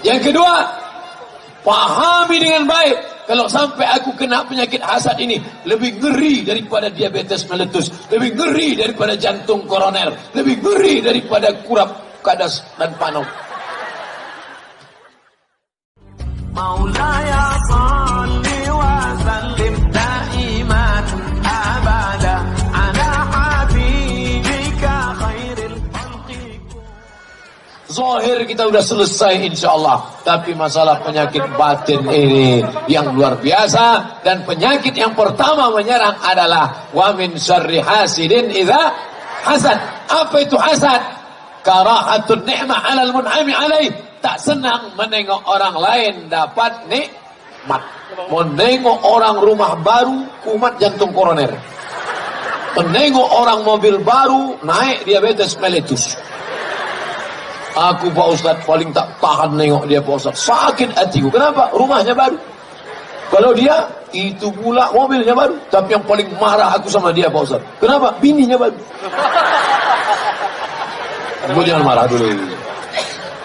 Yang kedua, pahami dengan baik, kalau sampai aku kena penyakit hasad ini, lebih ngeri daripada diabetes meletus, lebih ngeri daripada jantung koroner, lebih ngeri daripada kurap kadas dan panom. Maulaya salli wa sallim daiman abada ala habibika khairil khalqi. Zahir kita sudah selesai insyaallah, tapi masalah penyakit batin ini yang luar biasa, dan penyakit yang pertama menyerang adalah wa min syarri hasidin idza hasad. Apa itu hasad? Karahatun ni'mah 'alal mun'ami 'alaih. Tak senang menengok orang lain dapat nikmat. Menengok orang rumah baru kumat jantung koroner. Menengok orang mobil baru naik diabetes meletus. Aku Pak Ustadz paling tak tahan nengok dia Pak Ustadz. Sakit hatiku. Kenapa? Rumahnya baru. Kalau dia, itu pula mobilnya baru. Tapi yang paling marah aku sama dia Pak Ustadz. Kenapa? Bininya baru. Aku jangan marah dulu.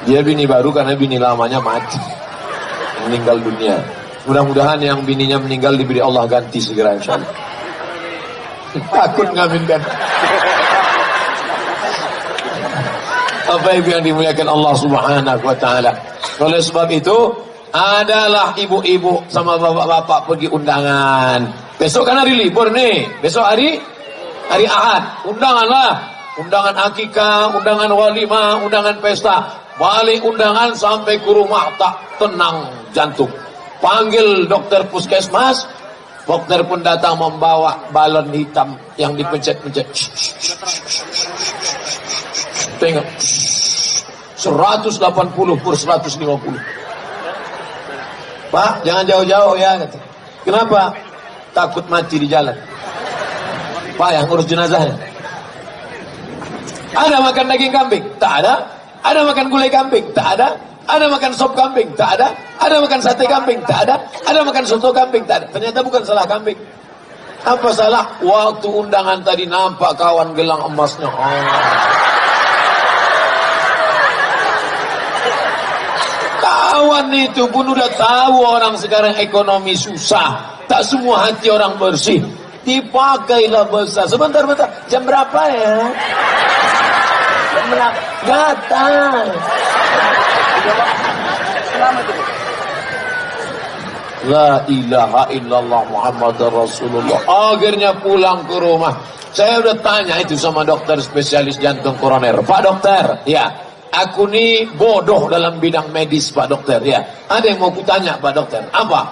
Dia bini baru karena bini lamanya mati, meninggal dunia. Mudah-mudahan yang bininya meninggal diberi Allah ganti segera insyaallah. Takut ngaminkan. Apa yang dimuliakan Allah Subhanahu wa taala. Oleh sebab itu, adalah ibu-ibu sama bapak-bapak pergi undangan. Besok kan hari libur nih. Besok hari Ahad. Undanganlah. Undangan akikah, undangan walimah, undangan pesta. Balik undangan sampai ke rumah tak tenang jantung. Panggil dokter puskesmas. Dokter pun datang membawa balon hitam yang dipencet-pencet. Tengok. 180 per 150. Pak, jangan jauh-jauh ya. Kenapa? Takut mati di jalan. Pak, yang urus jenazahnya. Ada makan daging kambing? Tak ada. Ada makan gulai kambing? Tak ada. Ada makan sop kambing? Tak ada. Ada makan sate kambing? Tak ada. Ada makan soto kambing? Tak ada. Ternyata bukan salah kambing. Apa salah? Waktu undangan tadi nampak kawan gelang emasnya. Kawan itu pun udah tahu orang sekarang ekonomi susah. Tak semua hati orang bersih. Dipakailah besar. Sebentar. Jam berapa ya? Gatal. La ilaha illallah Muhammad Rasulullah. Akhirnya pulang ke rumah. Saya udah tanya itu sama dokter spesialis jantung koroner. Pak dokter, ya, aku nih bodoh dalam bidang medis Pak dokter, ya. Ada yang mau kutanya Pak dokter. Apa?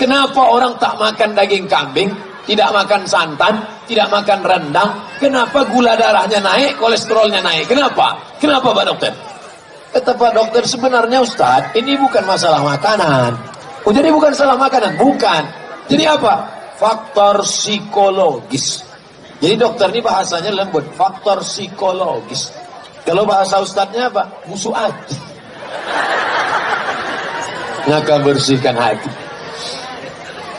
Kenapa orang tak makan daging kambing, tidak makan santan, tidak makan rendang? Kenapa gula darahnya naik, kolesterolnya naik? Kenapa? Kenapa Pak dokter? Kata Pak dokter, sebenarnya Ustadz, ini bukan masalah makanan. Oh, jadi bukan salah makanan? Bukan. Jadi apa? Faktor psikologis. Jadi dokter ini bahasanya lembut. Faktor psikologis. Kalau bahasa Ustadznya apa? Musuh hati. Maka bersihkan hati.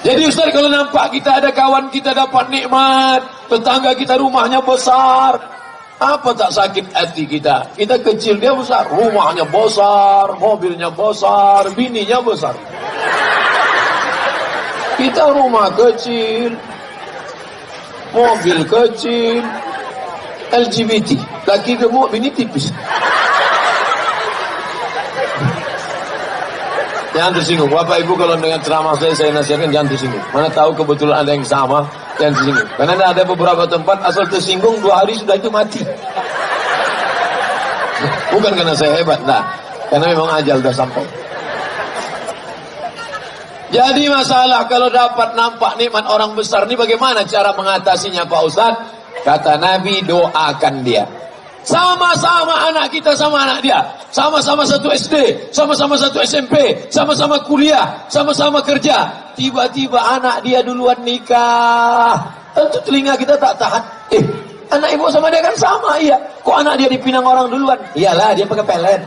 Jadi Ustaz, kalau nampak kita ada kawan kita dapat nikmat, tetangga kita rumahnya besar, apa tak sakit hati kita? Kita kecil, dia besar. Rumahnya besar, mobilnya besar, bininya besar. Kita rumah kecil, mobil kecil, LGBT, laki gemuk, bini tipis. Jangan tersinggung. Bapak Ibu kalau dengan ceramah saya nasihatkan jangan tersinggung. Mana tahu kebetulan ada yang sama, jangan tersinggung. Karena ada beberapa tempat asal tersinggung 2 hari sudah itu mati. Bukan karena saya hebat, nah. Karena memang ajal sudah sampai. Jadi masalah kalau dapat nampak nikmat orang besar ini bagaimana cara mengatasinya Pak Ustaz? Kata Nabi, doakan dia. Sama-sama anak kita sama anak dia. Sama-sama satu SD, sama-sama satu SMP, sama-sama kuliah, sama-sama kerja. Tiba-tiba anak dia duluan nikah. Tentu telinga kita tak tahan. Anak ibu sama dia kan sama, iya. Kok anak dia dipinang orang duluan? Iyalah, dia pakai pelet.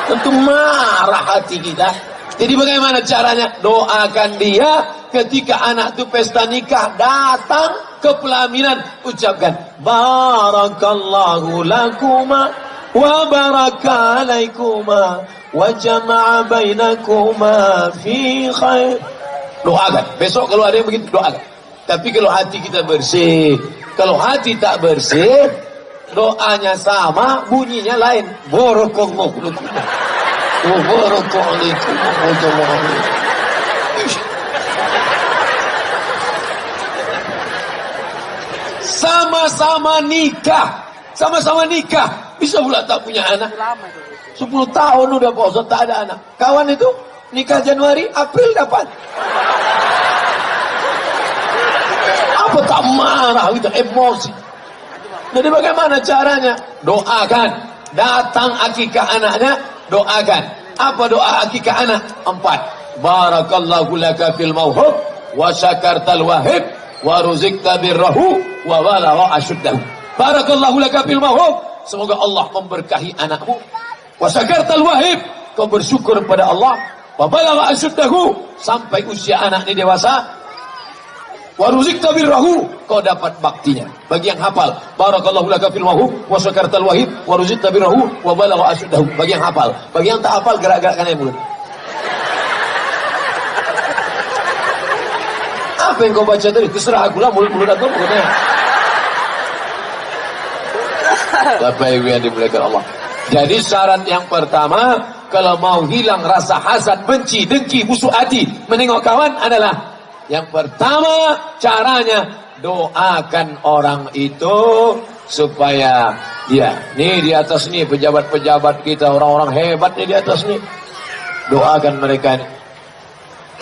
Tentu marah hati kita. Jadi bagaimana caranya? Doakan dia ketika anak itu pesta nikah datang ke pelaminan, ucapkan barakallahu lakuma wa baraka alaikuma wa jama'a bainakuma fi khair. Doakan. Besok kalau ada yang begitu doakan. Tapi kalau hati kita bersih, kalau hati tak bersih, doanya sama, bunyinya lain. Barakallahu lakum. Wa baraka alaikum wa jama'a. Sama-sama nikah, bisa pula tak punya anak. 10 tahun udah Pak Ustaz tak ada anak. Kawan itu nikah Januari, April dapat. Apa tak marah itu, emosi. Jadi bagaimana caranya? Doakan. Datang akikah anaknya, doakan. Apa doa akikah anak? 4. Barakallahu laka fil mauhub wa syakartal wahib wa ruzikta birrahu wa walagha asyuddahu. Barakallahu laka fil mauhub, semoga Allah memberkahi anakmu. Wa syakartal wahib, kau bersyukur pada Allah. Wa balagha asyuddahu, sampai usia anak ini dewasa. Wa ruzikta birrahu, kau dapat baktinya. Bagi yang hafal, barakallahu laka fil mauhub wa syakartal wahib wa ruzikta birrahu wa balagha asyuddahu. Bagi yang hafal, bagi yang tak hafal gerak-gerakkan aja mulut. Apa yang kau baca tadi? Terserah aku lah, mulut-mulut aku pokoknya. Bapak Ibu yang dimuliakan Allah. Jadi syarat yang pertama, kalau mau hilang rasa hasad, benci, dengki, busuk hati menengok kawan adalah yang pertama, caranya doakan orang itu supaya ya, nih di atas nih pejabat-pejabat kita, orang-orang hebat nih di atas nih. Doakan mereka nih.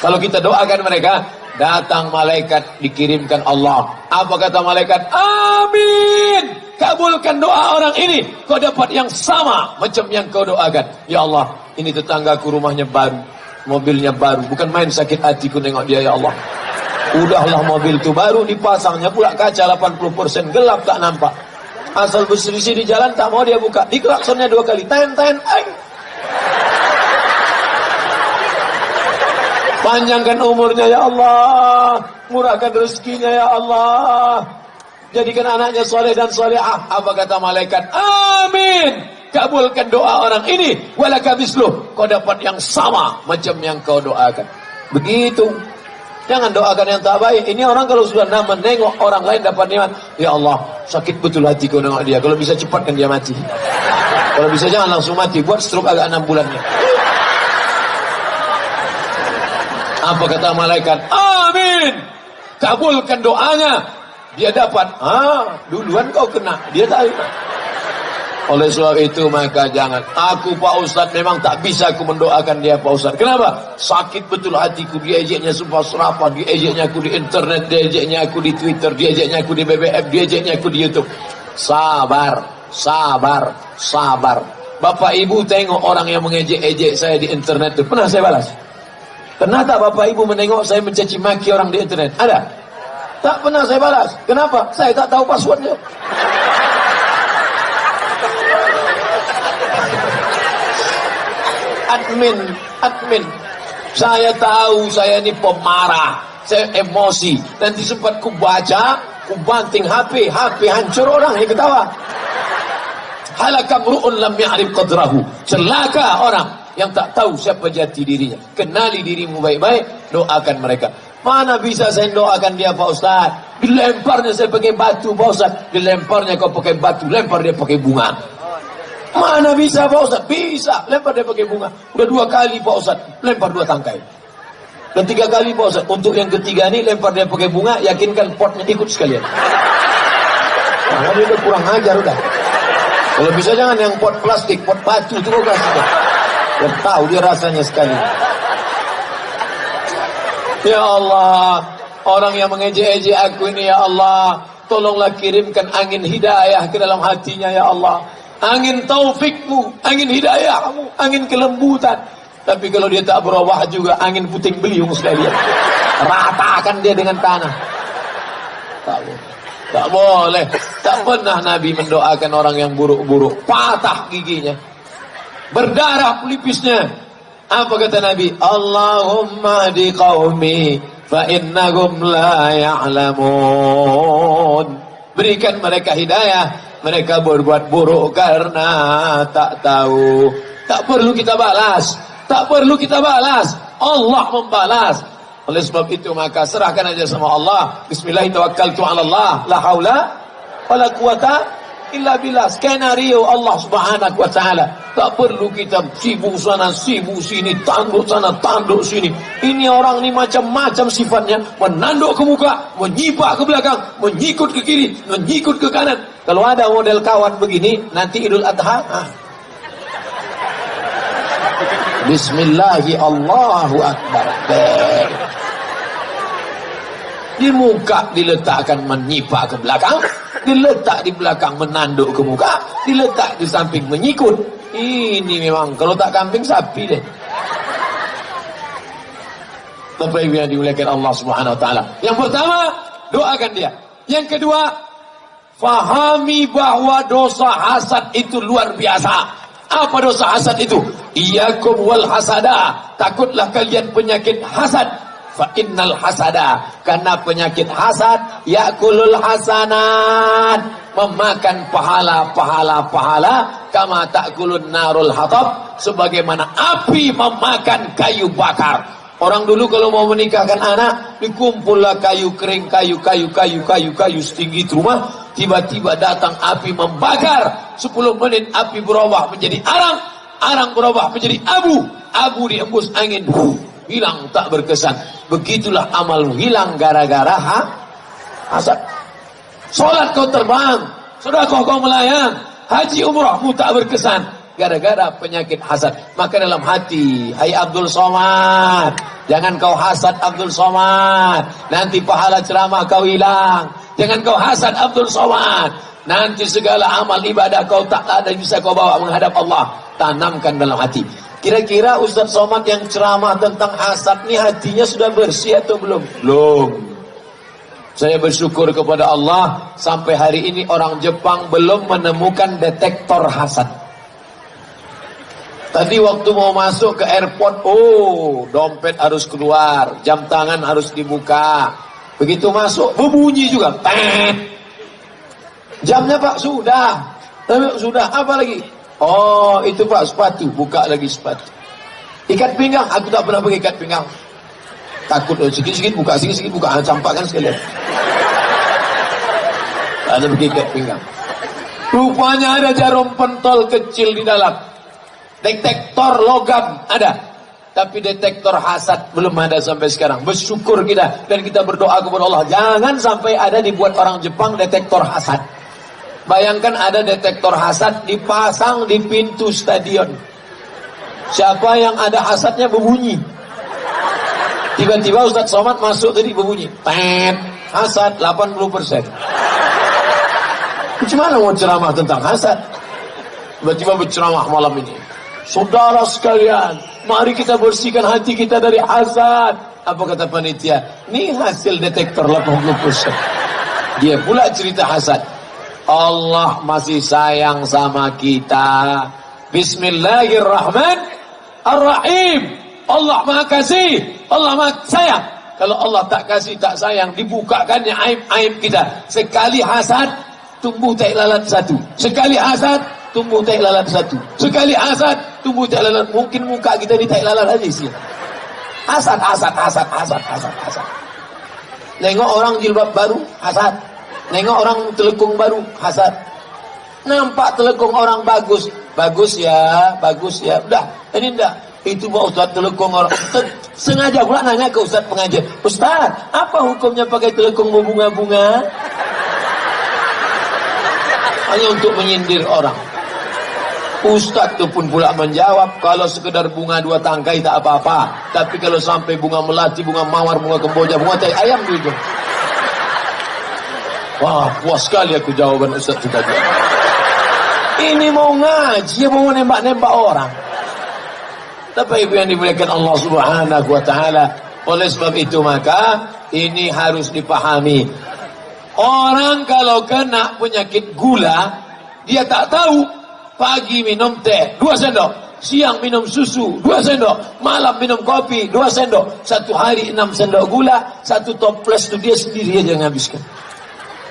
Kalau kita doakan mereka, datang malaikat, dikirimkan Allah. Apa kata malaikat? Amin. Kabulkan doa orang ini. Kau dapat yang sama macam yang kau doakan. Ya Allah, ini tetanggaku rumahnya baru, mobilnya baru. Bukan main sakit hatiku nengok dia, ya Allah. Udahlah mobil itu baru dipasangnya pula kaca 80% gelap tak nampak. Asal berselisih di jalan tak mau dia buka. Diklaksonnya 2 kali. Ten. Panjangkan umurnya ya Allah, murahkan rezekinya ya Allah, jadikan anaknya soleh dan solehah. Apa kata malaikat? Amin. Kabulkan doa orang ini. Walaka misluh, kau dapat yang sama macam yang kau doakan. Begitu. Jangan doakan yang tak baik. Ini orang kalau sudah menengok orang lain dapat nikmat, ya Allah, sakit betul hatiku nengok dia. Kalau bisa cepatkan dia mati. Kalau bisa jangan langsung mati, buat stroke agak 6 bulannya. Apa kata malaikat? Amin. Kabulkan doanya. Dia dapat. Duluan kau kena, dia tak kena. Oleh sebab itu maka jangan. Aku Pak Ustaz memang tak bisa aku mendoakan dia Pak Ustaz. Kenapa? Sakit betul hatiku. Diejeknya sumpah serapah. Diejeknya aku di internet. Diejeknya aku di Twitter. Diejeknya aku di BBM. Diejeknya aku di YouTube. Sabar. Bapak Ibu tengok orang yang mengejek-ejek saya di internet itu. Pernah saya balas? Pernah tak Bapak Ibu menengok saya mencaci maki orang di internet? Ada? Tak pernah saya balas. Kenapa? Saya tak tahu passwordnya. Admin. Saya tahu saya ini pemarah. Saya emosi. Nanti sempat ku baca, ku banting HP hancur orang yang ketawa. Halaka mru'un lam ya'rif qadrahu. Celaka orang yang tak tahu siapa jati dirinya. Kenali dirimu baik-baik, doakan mereka. Mana bisa saya doakan dia Pak Ustaz? Dilemparnya saya pakai batu Pak Ustaz. Dilemparnya kau pakai batu, lempar dia pakai bunga. Mana bisa Pak Ustaz? Bisa, lempar dia pakai bunga. Udah 2 kali Pak Ustaz, lempar 2 tangkai. Dan 3 kali Pak Ustaz. Untuk yang ketiga ini lempar dia pakai bunga, yakinkan potnya ikut sekalian. Nah, dia udah kurang ajar udah. Kalau bisa jangan yang pot plastik, pot batu itu kau kasih. Dan tahu dia rasanya sekali. Ya Allah, orang yang mengejek-ejek aku ini ya Allah, tolonglah kirimkan angin hidayah ke dalam hatinya ya Allah. Angin taufikmu, angin hidayahmu, angin kelembutan. Tapi kalau dia tak berubah juga, angin puting beliung sekalian. Ratakan dia dengan tanah. Tak boleh. Tak pernah Nabi mendoakan orang yang buruk-buruk. Patah giginya, berdarah pelipisnya. Apa kata Nabi? Allahumma di qaumi fa innahum la ya'lamun. Berikan mereka hidayah, Mereka berbuat buruk karena tak tahu. Tak perlu kita balas. Tak perlu kita balas. Allah membalas. Oleh sebab itu maka serahkan aja sama Allah. Bismillahirrahmanirrahim. La haula wala quwata illa billah. Skenario Allah Subhanahu wa taala. Tak perlu kita sibuk sana sibuk sini, tanduk sana tanduk sini. Ini orang ni macam-macam sifatnya, menanduk ke muka, menyipak ke belakang, menyikut ke kiri, menyikut ke kanan. Kalau ada model kawan begini, nanti Idul Adha, Bismillahi Allahu Akbar. Di muka diletakkan menyipak ke belakang, diletak di belakang menanduk ke muka, diletak di samping menyikut. Ini memang kalau tak kambing sapi deh. Bapak Ibu yang dimuliakan Allah Subhanahu wa taala. Yang pertama, doakan dia. Yang kedua, fahami bahwa dosa hasad itu luar biasa. Apa dosa hasad itu? Iyyakum wal hasada. Takutlah kalian penyakit hasad. Fa innal hasada, karena penyakit hasad yakulul hasanat, memakan pahala kama takulun narul hatab, sebagaimana api memakan kayu bakar. Orang dulu kalau mau menikahkan anak, dikumpullah kayu kering, kayu setinggi rumah. Tiba-tiba datang api membakar. 10 menit api berubah menjadi arang berubah menjadi abu diembus angin, hilang tak berkesan. Begitulah amalmu hilang gara-gara hasad. Solat kau terbang, sedekah kau melayang, haji umrahmu tak berkesan gara-gara penyakit hasad. Maka dalam hati, hai Abdul Somad, jangan kau hasad Abdul Somad, nanti pahala ceramah kau hilang. Jangan kau hasad Abdul Somad, nanti segala amal ibadah kau tak ada bisa kau bawa menghadap Allah. Tanamkan dalam hati. Kira-kira Ustaz Somad yang ceramah tentang hasad ni hatinya sudah bersih atau belum? Belum. Saya bersyukur kepada Allah, sampai hari ini orang Jepang belum menemukan detektor hasad. Tadi waktu mau masuk ke airport, dompet harus keluar, jam tangan harus dibuka. Begitu masuk, berbunyi juga. Jamnya Pak sudah. Sudah, apa lagi? Oh, itu Pak sepatu, buka lagi sepatu. Ikat pinggang, aku tak pernah pakai ikat pinggang. Takut, sikit-sikit buka, campakkan sekalian. Tak ada pakai ikat pinggang. Rupanya ada jarum pentol kecil di dalam. Detektor logam ada, tapi detektor hasad belum ada sampai sekarang. Bersyukur kita dan kita berdoa kepada Allah, jangan sampai ada dibuat orang Jepang detektor hasad. Bayangkan ada detektor hasad dipasang di pintu stadion. Siapa yang ada hasadnya berbunyi. Tiba-tiba Ustaz Somad masuk tadi berbunyi. Hasad 80%. Gimana mau ceramah tentang hasad? Tiba-tiba berceramah malam ini. Saudara sekalian, mari kita bersihkan hati kita dari hasad. Apa kata panitia? Ini hasil detektor 80%. Dia pula cerita hasad. Allah masih sayang sama kita. Bismillahirrahmanirrahim. Allah maha kasih, Allah maha sayang. Kalau Allah tak kasih, tak sayang, dibukakannya aib-aib kita. Sekali hasad, tumbuh tai lalat satu. Sekali hasad, tumbuh tai lalat satu. Sekali hasad, tumbuh tai lalat. Mungkin muka kita di tai lalat aja sih. Hasad. Nengok orang jilbab baru, hasad. Nengok orang telekung baru, hasad. Nampak telekung orang bagus ya. Udah, ini enggak. Itu Pak Ustaz telekung orang. Sengaja pula nanya ke Ustaz pengajian. Ustaz, apa hukumnya pakai telekung berbunga-bunga? Hanya untuk menyindir orang. Ustaz itu pun pula menjawab, kalau sekedar bunga 2 tangkai tak apa-apa. Tapi kalau sampai bunga melati, bunga mawar, bunga kemboja, bunga tai ayam gitu. Wah, puas sekali aku jawaban Ustaz itu tadi. Ini mau ngaji, mau nembak-nembak orang. Tapi ibu yang dimuliakan Allah Subhanahu wa taala. Oleh sebab itu maka ini harus dipahami. Orang kalau kena penyakit gula, dia tak tahu. Pagi minum teh 2 sendok, siang minum susu 2 sendok, malam minum kopi 2 sendok. Satu hari 6 sendok gula, 1 toples itu dia sendiri aja yang habiskan.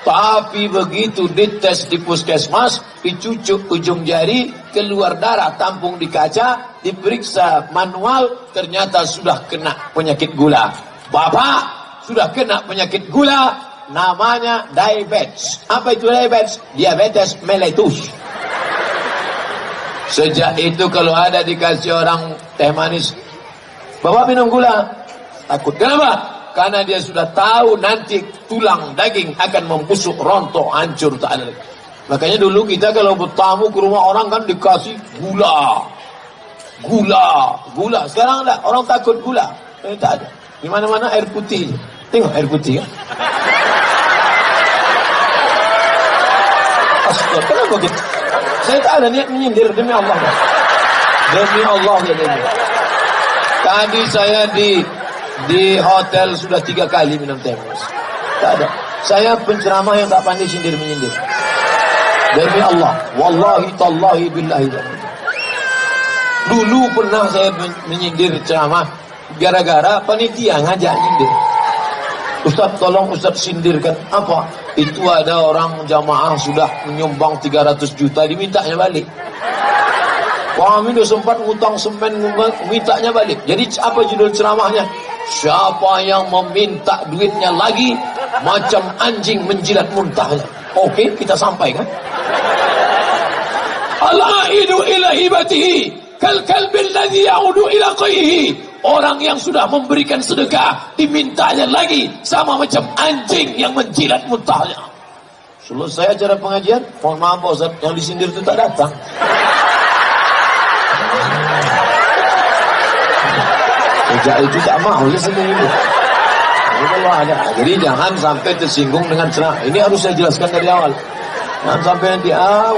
Tapi begitu dites di puskesmas, dicucuk ujung jari, keluar darah, tampung di kaca, diperiksa manual, ternyata sudah kena penyakit gula. Bapak sudah kena penyakit gula, namanya diabetes. Apa itu diabetes? Diabetes mellitus. Sejak itu kalau ada dikasih orang teh manis, Bapak minum gula, takut. Kenapa? Karena dia sudah tahu nanti tulang daging akan membusuk, rontok, hancur, tak ada. Makanya dulu kita kalau bertamu ke rumah orang kan dikasih gula. Sekarang enggak, orang takut gula. Tak ada. Di mana-mana air putih. Tengok air putih kan. Astaga, kenapa gitu? Saya tak ada niat menyindir, demi Allah. Demi Allah ya demi. Tadi saya di hotel sudah 3 kali minum teh manis. Tak ada. Saya penceramah yang tak pandai sindir menyindir. Demi Allah, wallahi tallahi billahi. Dulu pernah saya menyindir ceramah gara-gara panitia ngajak nyindir. Ustaz tolong Ustaz sindirkan. Apa? Itu ada orang jamaah sudah menyumbang 300 juta dimintanya balik. Kami sudah sempat ngutang semen, mintanya balik. Jadi apa judul ceramahnya? Siapa yang meminta duitnya lagi, macam anjing menjilat muntahnya. Oke, kita sampaikan. Al-aidu ila hibatihi kal kalbil ladzi ya'udu ila qayhi. Orang yang sudah memberikan sedekah dimintanya lagi sama macam anjing yang menjilat muntahnya. Selesai acara pengajian, mohon maaf Pak Ustaz, yang disindir itu tak datang. Sejak itu tak mau ya sendiri. Kalau ada, jadi jangan sampai tersinggung dengan ceramah. Ini harus saya jelaskan dari awal. Jangan sampai nanti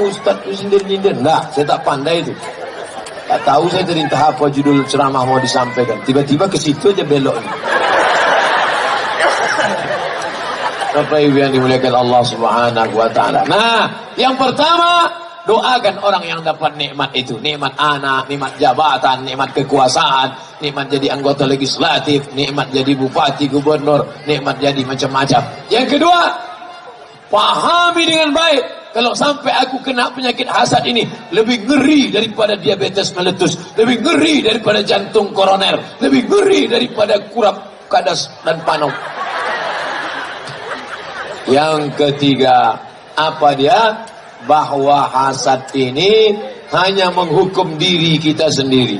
Ustaz itu sindir-nyindir. Enggak, saya tak pandai itu. Tak tahu saya tadi entah apa judul ceramah mau disampaikan. Tiba-tiba ke situ aja belok. Bapak Ibu yang dimuliakan Allah Subhanahu wa taala. Nah, yang pertama, doakan orang yang dapat nikmat itu. Nikmat anak, nikmat jabatan, nikmat kekuasaan, nikmat jadi anggota legislatif, nikmat jadi bupati, gubernur, nikmat jadi macam-macam. Yang kedua, pahami dengan baik. Kalau sampai aku kena penyakit hasad ini, lebih ngeri daripada diabetes meletus, lebih ngeri daripada jantung koroner, lebih ngeri daripada kurap kadas dan panom. Yang ketiga, apa dia? Bahwa hasad ini hanya menghukum diri kita sendiri.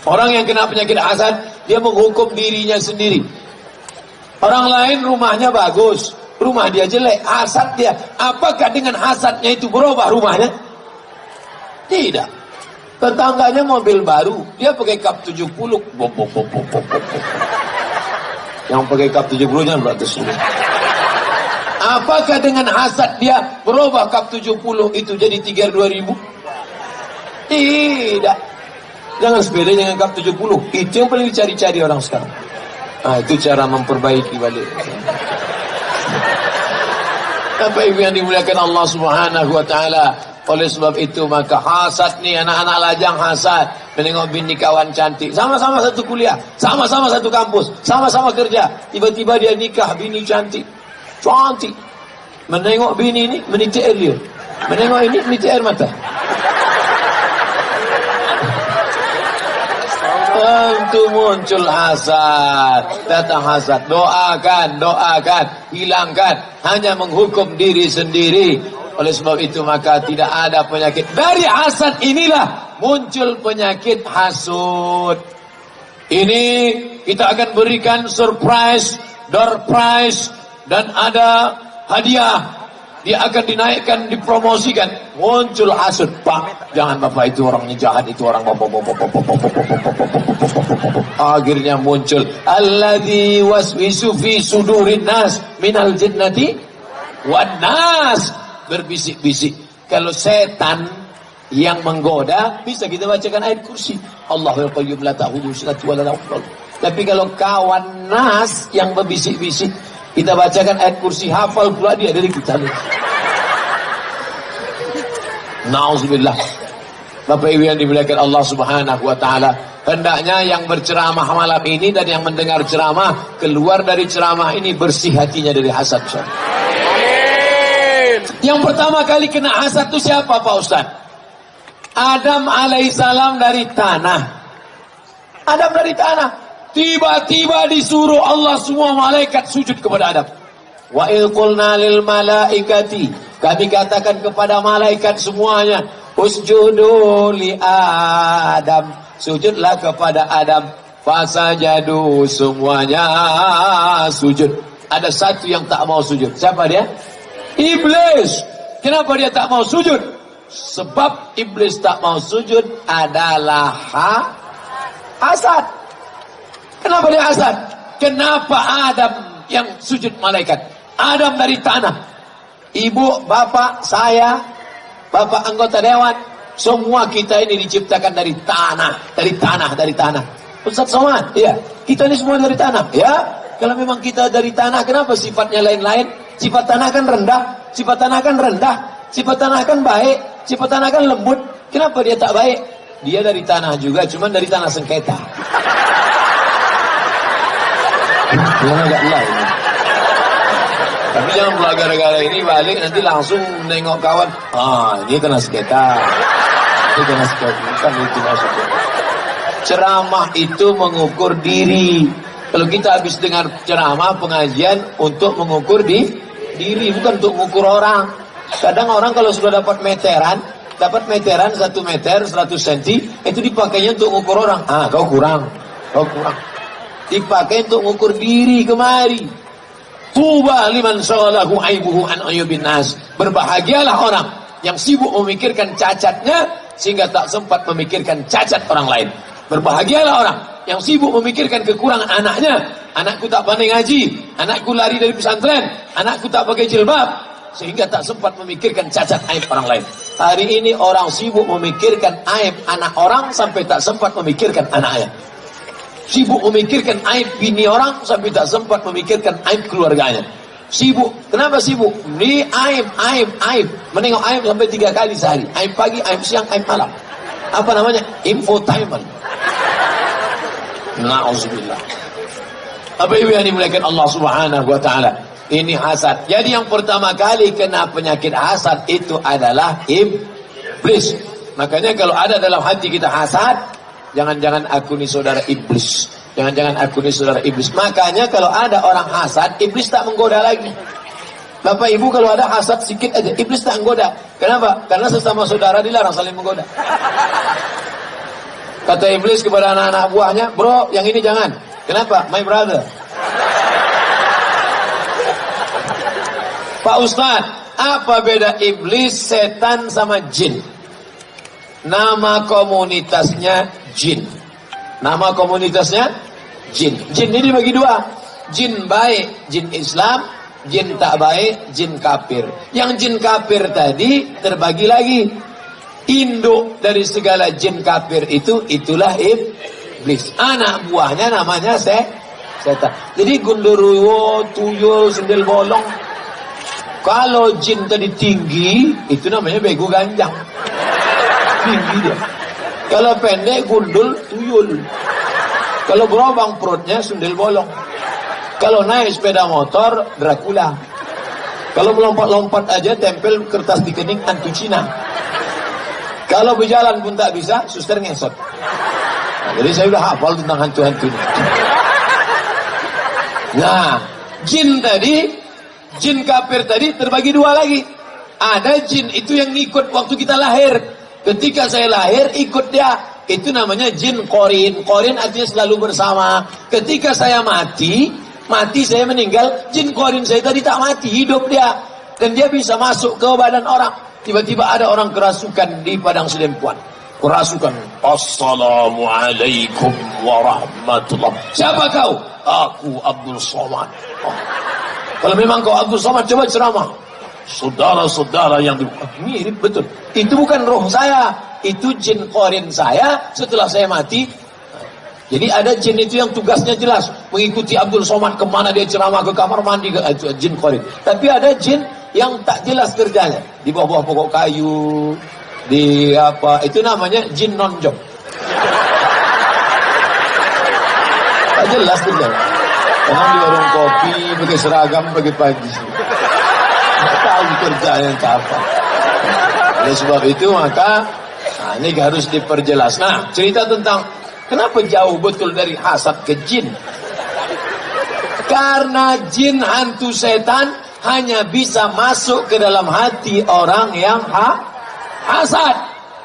Orang yang kena penyakit hasad, dia menghukum dirinya sendiri. Orang lain rumahnya bagus, rumah dia jelek, hasad dia. Apakah dengan hasadnya itu berubah rumahnya? Tidak. Tetangganya mobil baru, dia pakai kap 70. Yang pakai kap 70-nya beratus ribu. Apakah dengan hasad dia berubah kap 70 itu jadi 32.000? Tidak. Jangan sepeda dengan kap 70. Itu yang paling dicari-cari orang sekarang. Nah, itu cara memperbaiki balik. Bapak Ibu yang dimuliakan Allah Subhanahu wa taala. Oleh sebab itu maka hasad nih, anak-anak lajang hasad menengok bini kawan cantik, sama-sama satu kuliah, sama-sama satu kampus, sama-sama kerja, tiba-tiba dia nikah bini cantik. Menengok bini ini menitik air liur, menengok ini menitik air mata. Tentu muncul hasad, datang hasad. Doakan, hilangkan, hanya menghukum diri sendiri. Oleh sebab itu maka tidak ada penyakit. Dari hasad inilah muncul penyakit hasud. Ini kita akan berikan surprise, door prize, dan ada hadiah. Dia akan dinaikkan, dipromosikan. Muncul hasud. Pak, jangan Bapak itu orangnya jahat, itu orang akhirnya muncul alladzi waswisu fi sudurin nas minal jinnati wan nas. Berbisik-bisik. Kalau setan yang menggoda, bisa kita bacakan ayat kursi. Allahul qayyum la ta'khudhuhu sinatun wa la nawm. Tapi kalau kawan nas yang berbisik-bisik, kita bacakan ayat kursi, hafal pula dia dari kita. Nauzubillah. Bapak Ibu yang dimuliakan Allah Subhanahu wa taala, hendaknya yang berceramah malam ini dan yang mendengar ceramah keluar dari ceramah ini bersih hatinya dari hasad. Yang pertama kali kena hasad itu siapa Pak Ustaz? Adam alaihissalam dari tanah. Adam dari tanah. Tiba-tiba disuruh Allah semua malaikat sujud kepada Adam. Wa idh qulna lil malaikati, kami katakan kepada malaikat semuanya, usjudu li Adam, sujudlah kepada Adam. Fasajadu, semuanya sujud. Ada satu yang tak mau sujud. Siapa dia? Iblis. Kenapa dia tak mau sujud? Sebab iblis tak mau sujud adalah hasad. Kenapa dia hasad? Kenapa Adam yang sujud malaikat? Adam dari tanah. Ibu, bapak, saya, bapak anggota dewan, semua kita ini diciptakan dari tanah. Dari tanah. Ustaz Somad, iya, kita ini semua dari tanah. Ya, kalau memang kita dari tanah, kenapa sifatnya lain-lain? Sifat tanah kan rendah, sifat tanah kan rendah, sifat tanah kan baik, sifat tanah kan lembut. Kenapa dia tak baik? Dia dari tanah juga, cuman dari tanah sengketa. Yang agak lain. Tapi jangan pula gara-gara ini balik nanti langsung nengok kawan. Ini kena sengketa. Ini kena sengketa. Bukan itu maksudnya. Ceramah itu mengukur diri. Kalau kita habis dengar ceramah pengajian untuk mengukur diri, bukan untuk mengukur orang. Kadang orang kalau sudah dapat meteran 1 meter 100 cm, itu dipakainya untuk mengukur orang. Kau kurang. Dipakai untuk mengukur diri kemari. Tuba liman shaghalahu aibuhu an ayubin nas. Berbahagialah orang yang sibuk memikirkan cacatnya sehingga tak sempat memikirkan cacat orang lain. Berbahagialah orang yang sibuk memikirkan kekurangan anaknya. Anakku tak pandai ngaji, anakku lari dari pesantren, anakku tak pakai jilbab, sehingga tak sempat memikirkan cacat aib orang lain. Hari ini orang sibuk memikirkan aib anak orang sampai tak sempat memikirkan anaknya. Sibuk memikirkan aib bini orang sampai tak sempat memikirkan aib keluarganya. Sibuk. Kenapa sibuk? Ini aib. Menengok aib sampai 3 kali sehari. Aib pagi, aib siang, aib malam. Apa namanya? Infotainment. Na'udzubillah. Apa yang dimuliakan Allah Subhanahu wa taala? Ini hasad. Jadi yang pertama kali kena penyakit hasad itu adalah iblis. Makanya kalau ada dalam hati kita hasad, jangan-jangan aku ni saudara iblis. Jangan-jangan aku ni saudara iblis. Makanya kalau ada orang hasad, iblis tak menggoda lagi. Bapak ibu kalau ada hasad sikit aja, iblis tak menggoda. Kenapa? Karena sesama saudara dilarang saling menggoda. Kata iblis kepada anak-anak buahnya, bro, yang ini jangan. Kenapa? My brother. Pak Ustadz, apa beda iblis, setan sama jin? Nama komunitasnya jin. Nama komunitasnya jin. Jin ini dibagi 2. Jin baik, jin Islam. Jin tak baik, jin kafir. Yang jin kafir tadi terbagi lagi. Induk dari segala jin kafir itulah iblis. Anak buahnya namanya setan. Jadi gundurwo, tuyul, sendil bolong. Kalau jin tadi tinggi, itu namanya bego ganjang. Tinggi dia. Kalau pendek, gundul, tuyul. Kalau berobang perutnya, sendil bolong. Kalau naik sepeda motor, Dracula. Kalau melompat-lompat aja, tempel kertas di kening, hantu Cina. Kalau berjalan pun tak bisa, suster ngesot. Nah, jadi saya udah hafal tentang hantu-hantu ini. Nah, jin kafir tadi terbagi 2 lagi. Ada jin itu yang ngikut waktu kita lahir. Ketika saya lahir, ikut dia. Itu namanya jin korin. Korin artinya selalu bersama. Ketika saya mati saya meninggal, jin korin saya tadi tak mati, hidup dia. Dan dia bisa masuk ke badan orang. Tiba-tiba ada orang kerasukan di padang sedempuan. Kerasukan. Assalamualaikum warahmatullah. Siapa kau? Aku Abdul Somad. Kalau memang kau Abdul Somad, coba ceramah. Saudara-saudara yang mirip betul. Itu bukan roh saya. Itu jin korin saya setelah saya mati. Jadi ada jin itu yang tugasnya jelas. Mengikuti Abdul Somad kemana dia ceramah, ke kamar mandi, ke jin korin. Tapi ada jin yang tak jelas kerjanya. Di bawah-bawah pokok kayu. Di apa, itu namanya jin non-job. Tak jelas kerjanya. Orang di warung kopi, pakai seragam pagi-pagi. Tak tahu kerjanya apa. Oleh sebab itu maka ini harus diperjelas. Nah, cerita tentang kenapa jauh betul dari hasad ke jin. Karena jin hantu setan hanya bisa masuk ke dalam hati orang yang hasad.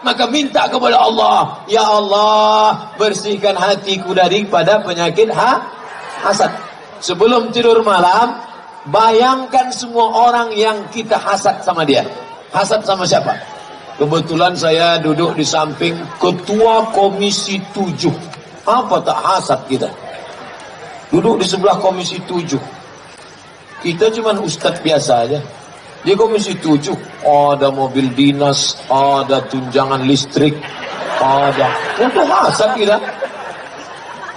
Maka minta kepada Allah, ya Allah, bersihkan hatiku daripada penyakit hasad. Sebelum tidur malam, bayangkan semua orang yang kita hasad sama dia. Hasad sama siapa? Kebetulan saya duduk di samping Ketua Komisi 7. Apa tak hasad kita? Duduk di sebelah Komisi 7. Kita cuman ustadz biasa aja. Di Komisi 7 ada mobil dinas, ada tunjangan listrik, ada. Untuk hasad kita.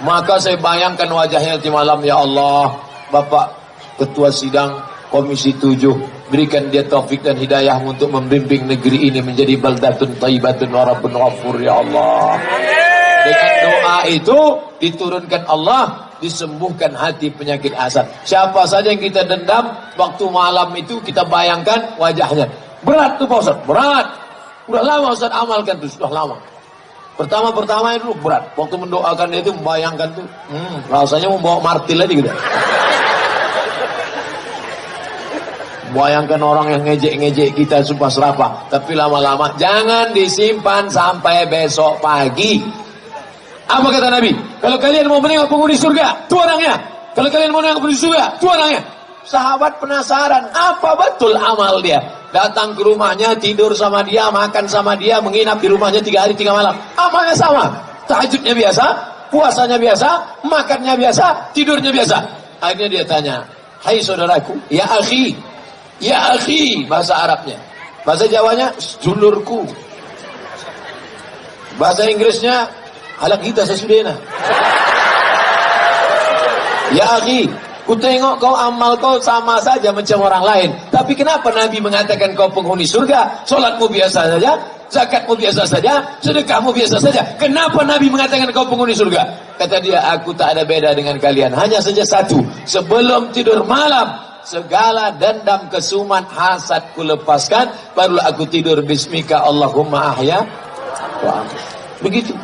Maka saya bayangkan wajahnya di malam, ya Allah, Bapak Ketua Sidang Komisi 7, berikan dia taufik dan hidayah untuk membimbing negeri ini menjadi baldatun thayyibatun wa rabbun ghafur, ya Allah. Dengan doa itu diturunkan Allah, disembuhkan hati penyakit hasad. Siapa saja yang kita dendam, waktu malam itu kita bayangkan wajahnya. Berat tuh Pak Ustaz, berat. Udah lama Ustaz amalkan tuh, sudah lama. Pertama-pertama itu berat. Waktu mendoakan itu membayangkan tuh, rasanya mau bawa martil aja gitu. Bayangkan orang yang ngejek-ngejek kita sumpah serapah. Tapi lama-lama jangan disimpan sampai besok pagi. Apa kata Nabi? Kalau kalian mau menengok penghuni surga, itu orangnya. Kalau kalian mau menengok penghuni surga, itu orangnya. Sahabat penasaran, apa betul amal dia? Datang ke rumahnya, tidur sama dia, makan sama dia, menginap di rumahnya 3 hari 3 malam. Amalnya sama. Tahajudnya biasa, puasanya biasa, makannya biasa, tidurnya biasa. Akhirnya dia tanya, hai saudaraku, ya akhi, bahasa Arabnya. Bahasa Jawanya, dulurku. Bahasa Inggrisnya, halak kita sesudahnya. Ya akhi, ku tengok kau amal kau sama saja macam orang lain. Tapi kenapa Nabi mengatakan kau penghuni surga? Solatmu biasa saja, zakatmu biasa saja, sedekahmu biasa saja. Kenapa Nabi mengatakan kau penghuni surga? Kata dia, aku tak ada beda dengan kalian. Hanya saja satu, sebelum tidur malam, segala dendam, kesuman, hasad ku lepaskan, barulah aku tidur bismika Allahumma ahya wa amut. Begitu.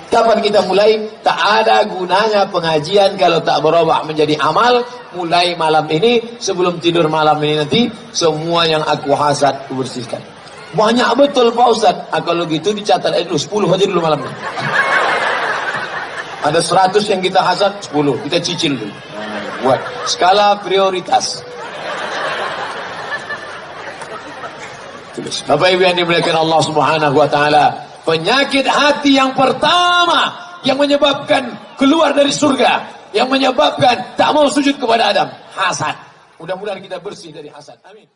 Kapan kita mulai? Tak ada gunanya pengajian kalau tak berubah menjadi amal. Mulai malam ini, sebelum tidur malam ini nanti, semua yang aku hasad ku bersihkan. Banyak betul Pak Ustaz. Kalau gitu dicatat dulu 10 aja dulu malam ini. Ada 100 yang kita hasad, 10 kita cicil dulu. Buat skala prioritas. Tulis. Bapak Ibu yang dimuliakan Allah Subhanahu wa taala, penyakit hati yang pertama yang menyebabkan keluar dari surga, yang menyebabkan tak mau sujud kepada Adam, hasad. Mudah-mudahan kita bersih dari hasad. Amin.